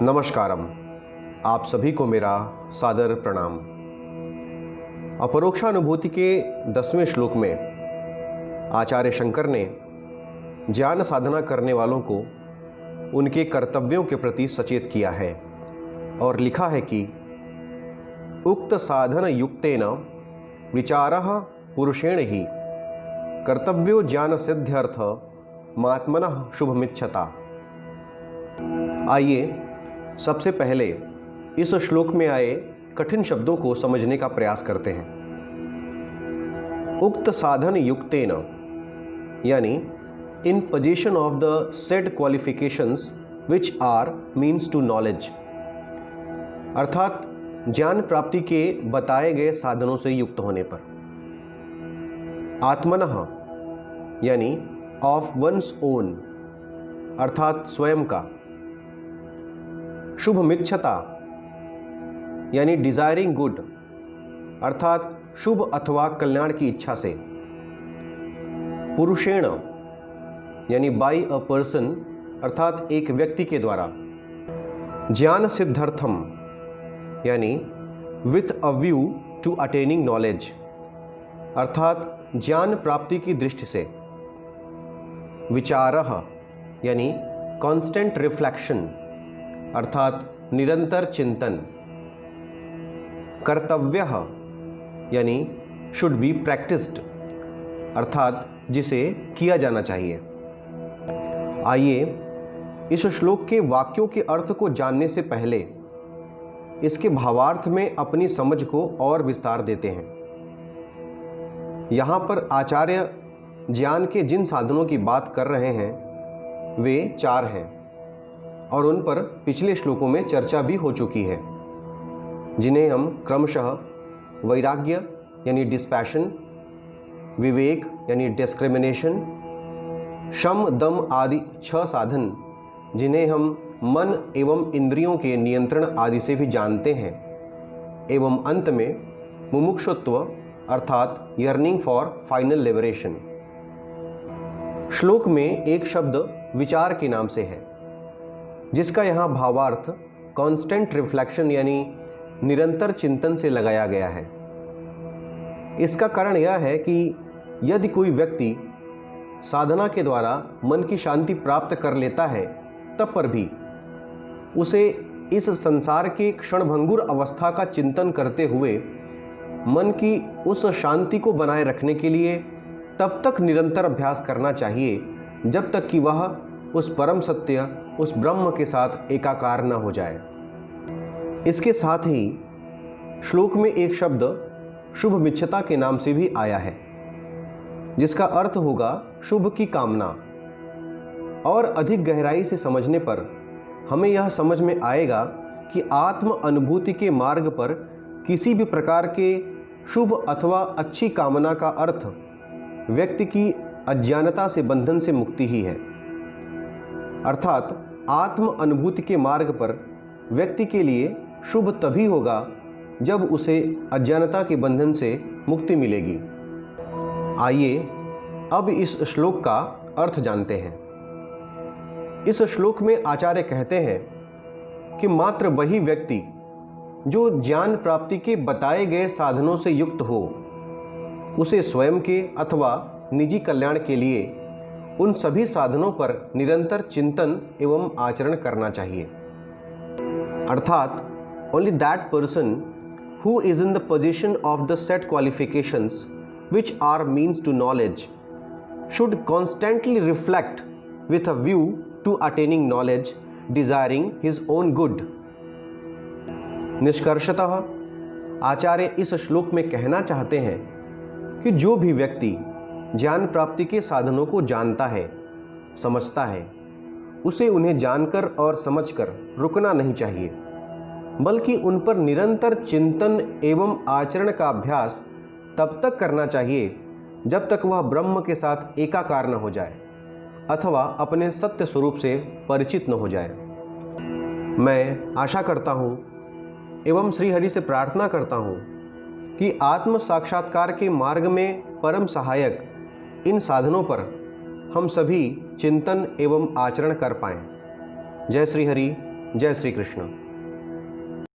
नमस्कारम। आप सभी को मेरा सादर प्रणाम। अपरोक्षानुभूति के 10वें श्लोक में आचार्य शंकर ने ज्ञान साधना करने वालों को उनके कर्तव्यों के प्रति सचेत किया है और लिखा है कि उक्त साधन युक्तेन विचारः पुरुषेण ही कर्तव्यो ज्ञान सिद्ध्यर्थ महात्मनः शुभमिच्छता। आइए सबसे पहले इस श्लोक में आए कठिन शब्दों को समझने का प्रयास करते हैं। उक्त साधन युक्तेन यानी in position of the said qualifications which are means to knowledge, अर्थात ज्ञान प्राप्ति के बताए गए साधनों से युक्त होने पर। आत्मनः यानी ऑफ वंस ओन, अर्थात स्वयं का। शुभमिच्छता यानी डिजायरिंग गुड, अर्थात शुभ अथवा कल्याण की इच्छा से। पुरुषेण यानी बाय अ पर्सन, अर्थात एक व्यक्ति के द्वारा। ज्ञान सिद्ध्यर्थम यानी with a view to attaining knowledge, अर्थात ज्ञान प्राप्ति की दृष्टि से। विचारः यानी कांस्टेंट रिफ्लेक्शन, अर्थात निरंतर चिंतन। कर्तव्यः यानी शुड बी प्रैक्टिस्ड, अर्थात जिसे किया जाना चाहिए। आइए इस श्लोक के वाक्यों के अर्थ को जानने से पहले इसके भावार्थ में अपनी समझ को और विस्तार देते हैं। यहाँ पर आचार्य ज्ञान के जिन साधनों की बात कर रहे हैं वे 4 हैं और उन पर पिछले श्लोकों में चर्चा भी हो चुकी है, जिन्हें हम क्रमशः वैराग्य यानी डिस्पैशन, विवेक यानी डिस्क्रिमिनेशन, शम दम आदि 6 साधन जिन्हें हम मन एवं इंद्रियों के नियंत्रण आदि से भी जानते हैं, एवं अंत में मुमुक्षुत्व अर्थात यर्निंग फॉर फाइनल लिबरेशन। श्लोक में एक शब्द विचार के नाम से है, जिसका यहाँ भावार्थ कांस्टेंट रिफ्लेक्शन यानी निरंतर चिंतन से लगाया गया है। इसका कारण यह है कि यदि कोई व्यक्ति साधना के द्वारा मन की शांति प्राप्त कर लेता है, तब पर भी उसे इस संसार के क्षणभंगुर अवस्था का चिंतन करते हुए मन की उस शांति को बनाए रखने के लिए तब तक निरंतर अभ्यास करना चाहिए जब तक कि वह उस परम सत्य, उस ब्रह्म के साथ एकाकार न हो जाए। इसके साथ ही श्लोक में एक शब्द शुभमिच्छता के नाम से भी आया है, जिसका अर्थ होगा शुभ की कामना। और अधिक गहराई से समझने पर हमें यह समझ में आएगा कि आत्म अनुभूति के मार्ग पर किसी भी प्रकार के शुभ अथवा अच्छी कामना का अर्थ व्यक्ति की अज्ञानता से बंधन से मुक्ति ही है। अर्थात आत्म अनुभूति के मार्ग पर व्यक्ति के लिए शुभ तभी होगा जब उसे अज्ञानता के बंधन से मुक्ति मिलेगी। आइए अब इस श्लोक का अर्थ जानते हैं। इस श्लोक में आचार्य कहते हैं कि मात्र वही व्यक्ति जो ज्ञान प्राप्ति के बताए गए साधनों से युक्त हो, उसे स्वयं के अथवा निजी कल्याण के लिए उन सभी साधनों पर निरंतर चिंतन एवं आचरण करना चाहिए। अर्थात only that person who is in the position of the said qualifications which are means to knowledge should constantly reflect with a view to attaining knowledge, desiring his own good. निष्कर्षतः आचार्य इस श्लोक में कहना चाहते हैं कि जो भी व्यक्ति ज्ञान प्राप्ति के साधनों को जानता है, समझता है, उसे उन्हें जानकर और समझकर रुकना नहीं चाहिए, बल्कि उन पर निरंतर चिंतन एवं आचरण का अभ्यास तब तक करना चाहिए जब तक वह ब्रह्म के साथ एकाकार न हो जाए अथवा अपने सत्य स्वरूप से परिचित न हो जाए। मैं आशा करता हूँ एवं श्री हरि से प्रार्थना करता हूँ कि आत्म साक्षात्कार के मार्ग में परम सहायक इन साधनों पर हम सभी चिंतन एवं आचरण कर पाएं। जय श्री हरि, जय श्री कृष्ण।